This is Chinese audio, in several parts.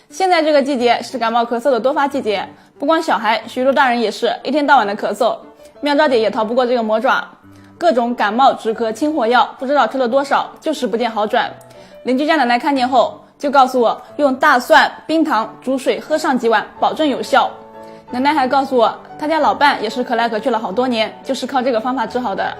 现在这个季节是感冒咳嗽的多发季节，不光小孩，许多大人也是一天到晚的咳嗽。妙招姐也逃不过这个魔爪，各种感冒止咳清火药，不知道吃了多少，就是不见好转。邻居家奶奶看见后就告诉我，用大蒜、冰糖煮水喝上几碗，保证有效。奶奶还告诉我，她家老伴也是咳来咳去了好多年，就是靠这个方法治好的。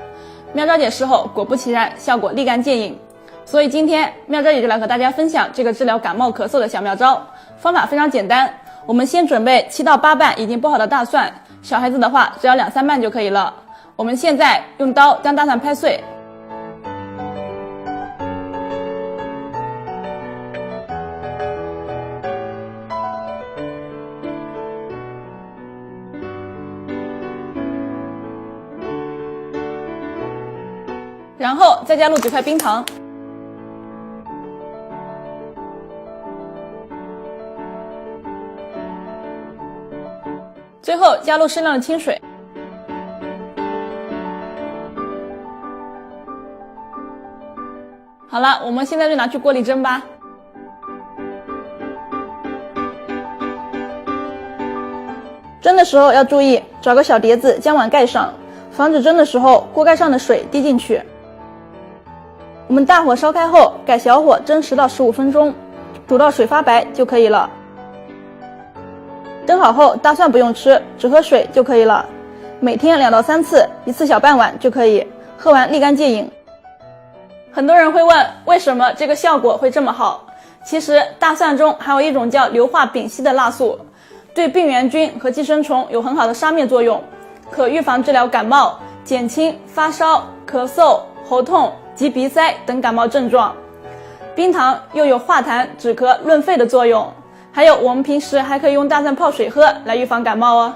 妙招姐试后果不其然，效果立竿见影。所以今天妙招姐就来和大家分享这个治疗感冒咳嗽的小妙招，方法非常简单。我们先准备7到8瓣已经剥好的大蒜，小孩子的话只要2、3瓣就可以了。我们现在用刀将大蒜拍碎，然后再加入几块冰糖，最后加入适量的清水。好了，我们现在就拿去锅里蒸吧。蒸的时候要注意，找个小碟子将碗盖上，防止蒸的时候锅盖上的水滴进去。我们大火烧开后，改小火蒸10到15分钟，煮到水发白就可以了。蒸好后，大蒜不用吃，只喝水就可以了。每天2到3次，1次小半碗就可以，喝完立竿见影。很多人会问，为什么这个效果会这么好？其实大蒜中含有一种叫硫化丙烯的辣素，对病原菌和寄生虫有很好的杀灭作用，可预防治疗感冒，减轻发烧、咳嗽、喉痛及鼻塞等感冒症状。冰糖又有化痰、止咳、润肺的作用，还有我们平时还可以用大蒜泡水喝来预防感冒哦。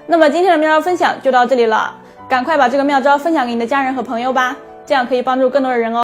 那么今天的妙招分享就到这里了，赶快把这个妙招分享给你的家人和朋友吧，这样可以帮助更多的人哦。